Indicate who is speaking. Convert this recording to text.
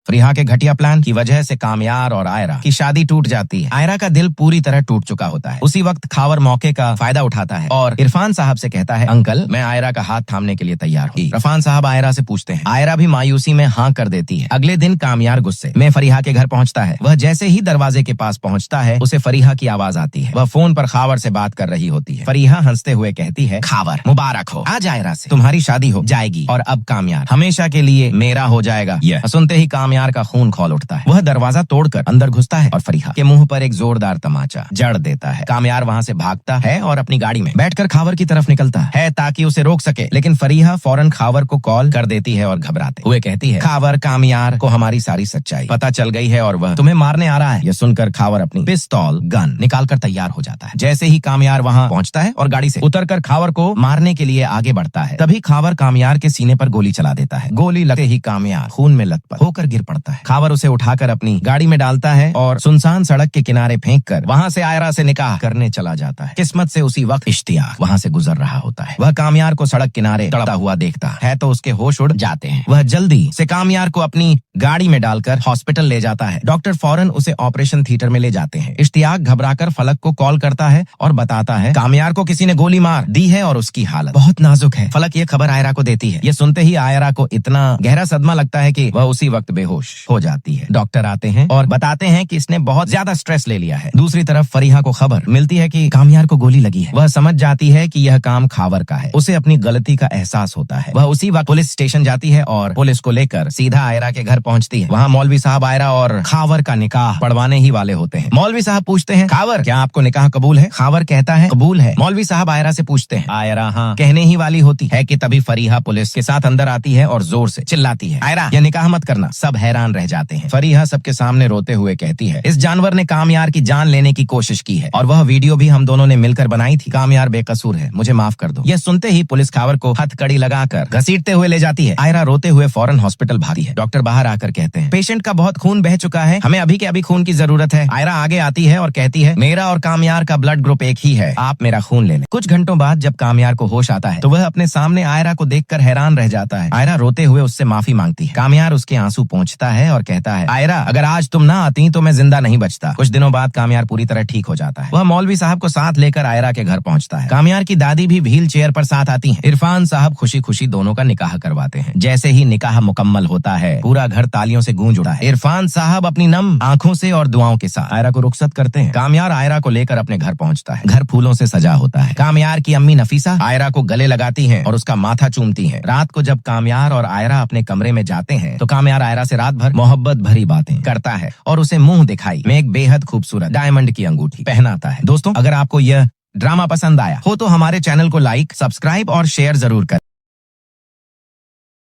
Speaker 1: फरीहा के घटिया प्लान की वजह से कामयार और आयरा की शादी टूट जाती है। आयरा का दिल पूरी तरह टूट चुका होता है। उसी वक्त खावर मौके का फायदा उठाता है और इरफान साहब से कहता है, अंकल मैं आयरा का हाथ थामने के लिए तैयार हूँ। इरफान साहब आयरा से पूछते हैं। आयरा भी मायूसी में हाँ कर देती है। अगले दिन कामयार गुस्से में फरीहा के घर पहुँचता है। वह जैसे ही दरवाजे के पास पहुँचता है उसे फरीहा की आवाज आती है। वह फोन पर खावर से बात कर रही होती है। फरीहा हंसते हुए कहती है, खावर मुबारक हो, आज आयरा से तुम्हारी शादी हो जाएगी और अब कामयार हमेशा के लिए मेरा हो जाएगा। सुनते ही कामयार का खून खौल उठता है। वह दरवाजा तोड़कर अंदर घुसता है और फरीहा के मुंह पर एक जोरदार तमाचा जड़ देता है। कामयार वहाँ से भागता है और अपनी गाड़ी में बैठकर खावर की तरफ निकलता है ताकि उसे रोक सके, लेकिन फरीहा फौरन खावर को कॉल कर देती है और घबराते हुए कहती है, खावर कामयार को हमारी सारी सच्चाई पता चल गई है और वह तुम्हें मारने आ रहा है। यह सुनकर खावर अपनी पिस्तौल गन निकालकर तैयार हो जाता है। जैसे ही कामयार वहाँ पहुँचता है और गाड़ी से उतरकर खावर को मारने के लिए आगे बढ़ता है, तभी खावर कामयार के सीने पर गोली चला देता है। गोली लगते ही कामयार खून में लथपथ होकर गिर पड़ता है। खावर उसे उठाकर अपनी गाड़ी में डालता है और सुनसान सड़क के किनारे फेंककर वहाँ से आयरा से निकाह करने चला जाता है। किस्मत से उसी वक्त इश्तियाक वहाँ से गुजर रहा होता है। वह कामयार को सड़क किनारे तड़पता हुआ देखता है तो उसके होश उड़ जाते हैं। वह जल्दी से कामयार को अपनी गाड़ी में डालकर हॉस्पिटल ले जाता है। डॉक्टर फौरन उसे ऑपरेशन थिएटर में ले जाते हैं। इश्तियाक घबराकर फलक को कॉल करता है और बताता है, कामयार को किसी ने गोली मार दी है और उसकी हालत बहुत नाजुक है। फलक ये खबर आयरा को देती है। ये सुनते ही आयरा को इतना गहरा सदमा लगता है कि वह उसी वक्त बेहोश हो जाती है। डॉक्टर आते हैं और बताते हैं कि इसने बहुत ज्यादा स्ट्रेस ले लिया है। दूसरी तरफ फरीहा को खबर मिलती है कि कामयार को गोली लगी है। वह समझ जाती है कि यह काम खावर का है। उसे अपनी गलती का एहसास होता है। वह उसी वक्त पुलिस स्टेशन जाती है और पुलिस को लेकर सीधा आयरा के घर पहुंचती है। वहाँ मौलवी साहब आयरा और खावर का निकाह पढ़वाने ही वाले होते हैं। मौलवी साहब पूछते हैं, खावर क्या आपको निकाह कबूल है? खावर कहता है, कबूल है। मौलवी साहब आयरा से पूछते हैं। आयरा हाँ कहने ही वाली होती है कि तभी फरीहा पुलिस के साथ अंदर आती है और जोर से चिल्लाती है, आयरा यह निकाह मत करना। सब हैरान रह जाते हैं। फरीहा सबके सामने रोते हुए कहती है, इस जानवर ने कामयार की जान लेने की कोशिश की है और वह वीडियो भी हम दोनों ने मिलकर बनाई थी। कामयार बेकसूर है, मुझे माफ कर दो। यह सुनते ही पुलिस खावर को हथकड़ी लगाकर घसीटते हुए ले जाती है। आयरा रोते हुए फौरन हॉस्पिटल भागती है। डॉक्टर बाहर आकर कहते हैं, पेशेंट का बहुत खून बह चुका है, हमें अभी के अभी खून की जरूरत है। आयरा आगे आती है और कहती है, मेरा और कामयार का ब्लड ग्रुप एक ही है, आप मेरा खून ले लें। कुछ घंटों बाद जब कामयार को होश आता है तो वह अपने सामने आयरा को देखकर हैरान रह जाता है। आयरा रोते हुए उससे माफी मांगती है। कामयार उसके आंसू पोंछता है और कहता है, आयरा अगर आज तुम ना आती तो मैं जिंदा नहीं बचता। कुछ दिनों बाद कामयार पूरी तरह ठीक हो जाता है। वह मौलवी साहब को साथ लेकर आयरा के घर पहुंचता है। कामयार की दादी भी व्हील चेयर पर साथ आती है। इरफान साहब खुशी खुशी दोनों का निकाह करवाते हैं। जैसे ही निकाह मुकम्मल होता है पूरा घर तालियों से गूंज उठा है। इरफान साहब अपनी नम आंखों से और दुआओं के साथ आयरा को रुखसत करते हैं। कामयार आयरा को लेकर अपने घर पहुंचता है। घर फूलों से सजा होता है। कामयार की अम्मी नफीसा आयरा को गले लगाती हैं और उसका माथा चूमती हैं। रात को जब कामयार और आयरा अपने कमरे में जाते हैं तो कामयार आयरा से रात भर मोहब्बत भरी बातें करता है और उसे मुंह दिखाई में एक बेहद खूबसूरत डायमंड की अंगूठी पहनाता है। दोस्तों अगर आपको यह ड्रामा पसंद आया हो तो हमारे चैनल को लाइक, सब्सक्राइब और शेयर जरूर करें।